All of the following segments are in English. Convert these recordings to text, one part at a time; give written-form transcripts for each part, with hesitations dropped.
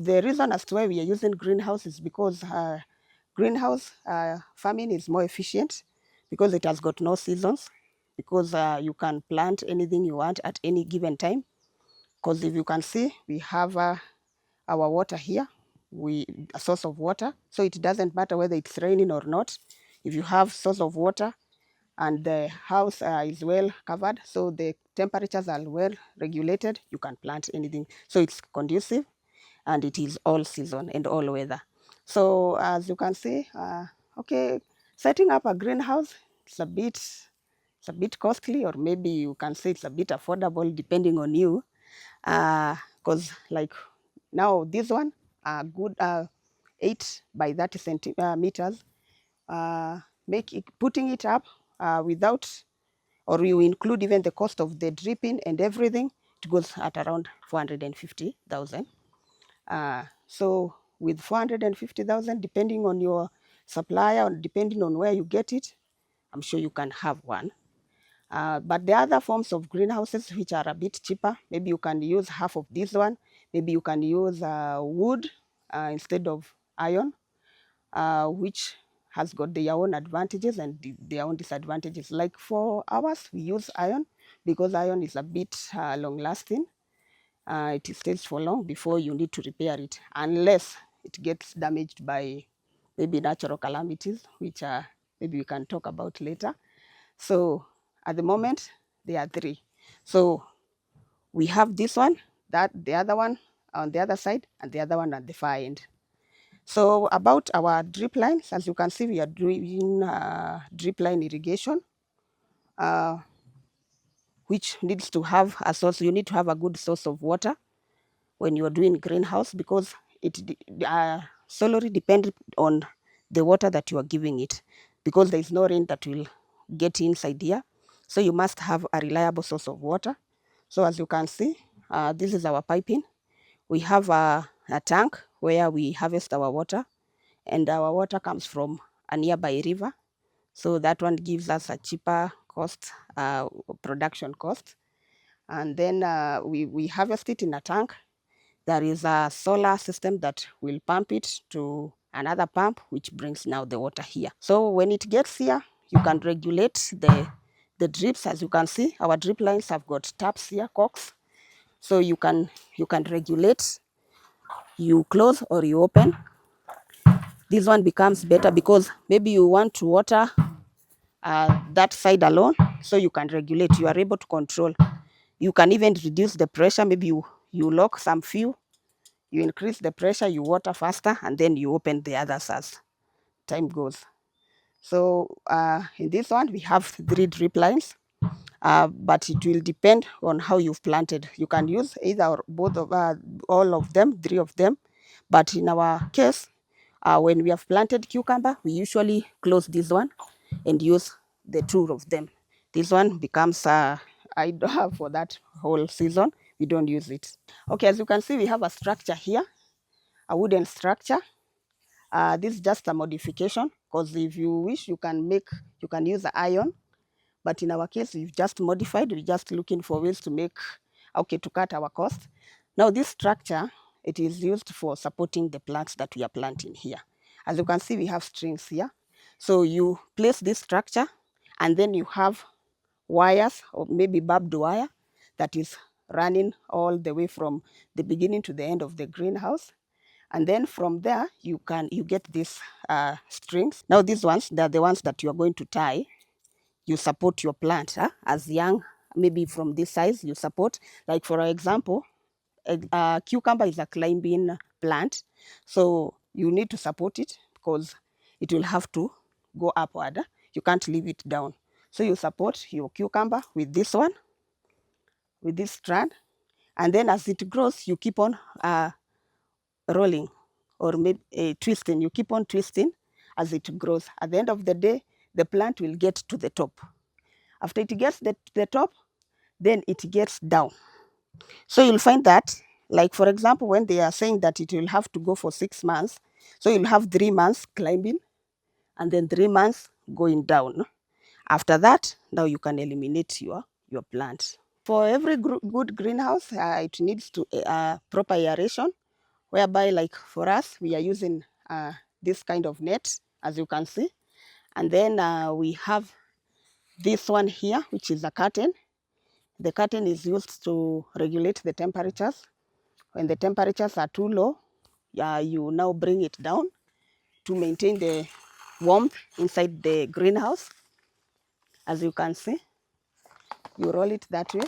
the reason as to why we are using greenhouse is because greenhouse farming is more efficient because it has got no seasons, because you can plant anything you want at any given time. Because if you can see, we have our water here, a source of water. So it doesn't matter whether it's raining or not. If you have source of water and the house is well covered, so the temperatures are well regulated, you can plant anything. So it's conducive and it is all season and all weather. So as you can see, okay, setting up a greenhouse, it's a bit costly, or maybe you can say it's a bit affordable depending on you. Because like now this one, good 8 by 30 centimeters, putting it up without, or you include even the cost of the dripping and everything, it goes at around 450,000. So with 450,000, depending on your supplier or depending on where you get it, I'm sure you can have one. But the other forms of greenhouses which are a bit cheaper, maybe you can use half of this one. Maybe you can use wood instead of iron, which has got their own advantages and their own disadvantages. Like for ours, we use iron because iron is a bit long lasting. It stays for long before you need to repair it, unless it gets damaged by maybe natural calamities, which maybe we can talk about later. So at the moment, there are 3. So we have this one, the other one on the other side, and the other one at the far end. So about our drip lines, as you can see, we are doing drip line irrigation, which needs to have a source. You need to have a good source of water when you are doing greenhouse, because it solely depends on the water that you are giving it, because there is no rain that will get inside here. So you must have a reliable source of water. So as you can see, this is our piping. We have a tank where we harvest our water, and our water comes from a nearby river. So that one gives us a cheaper cost, production cost. And then we harvest it in a tank. There is a solar system that will pump it to another pump, which brings now the water here. So when it gets here, you can regulate the drips. As you can see, our drip lines have got taps here, corks. So you can regulate, you close or you open. This one becomes better because maybe you want to water that side alone, so you can regulate, you are able to control. You can even reduce the pressure. Maybe you lock some few, you increase the pressure, you water faster, and then you open the others as time goes. So in this one, we have 3 drip lines, but it will depend on how you've planted. You can use either or both of all of them, 3 of them. But in our case, when we have planted cucumber, we usually close this one and use the 2 of them. This one becomes idle for that whole season. We don't use it. Okay, as you can see, we have a structure here, a wooden structure. This is just a modification, because if you wish, you can use the iron. But in our case, we've just modified. We're just looking for ways to to cut our cost. Now this structure, it is used for supporting the plants that we are planting here. As you can see, we have strings here. So you place this structure, and then you have wires, or maybe barbed wire, that is running all the way from the beginning to the end of the greenhouse. And then from there, you get these strings. Now these ones, they're the ones that you are going to tie. You support your plant as young, maybe from this size, you support. Like for example, a cucumber is a climbing plant. So you need to support it because it will have to go upward. You can't leave it down. So you support your cucumber with this one, with this strand. And then as it grows, you keep on rolling, or maybe twisting. You keep on twisting as it grows. At the end of the day, the plant will get to the top. After it gets to the top, then it gets down. So you'll find that, like for example, when they are saying that it will have to go for 6 months, so you'll have 3 months climbing and then 3 months going down. After that, now you can eliminate your plant. For every good greenhouse, it needs to proper aeration, whereby like for us, we are using this kind of net, as you can see. And then we have this one here, which is a curtain. The curtain is used to regulate the temperatures. When the temperatures are too low, you now bring it down to maintain the warmth inside the greenhouse. As you can see, you roll it that way.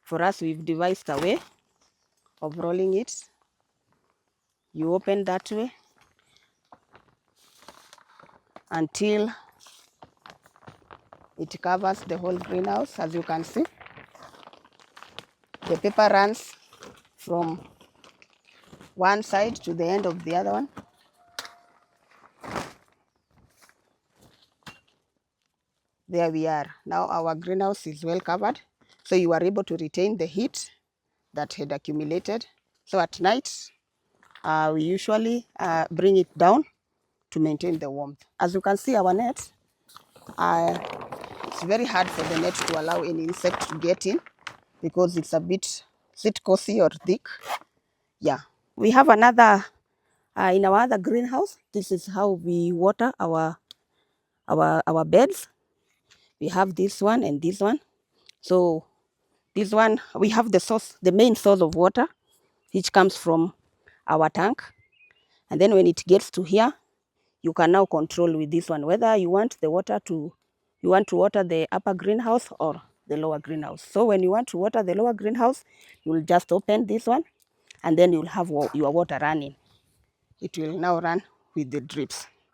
For us, we've devised a way of rolling it. You open that way until it covers the whole greenhouse. As you can see, the paper runs from one side to the end of the other one. There we are. Now our greenhouse is well covered, so you are able to retain the heat that had accumulated. So at night, we usually bring it down to maintain the warmth. As you can see, our net, it's very hard for the net to allow any insect to get in because it's a bit cozy or thick. Yeah, we have another in our other greenhouse. This is how we water our beds. We have this one and this one. So this one, we have the main source of water, which comes from our tank. And then when it gets to here, you can now control with this one whether you want to water the upper greenhouse or the lower greenhouse. So when you want to water the lower greenhouse, you'll just open this one, and then you'll have your water running. It will now run with the drips.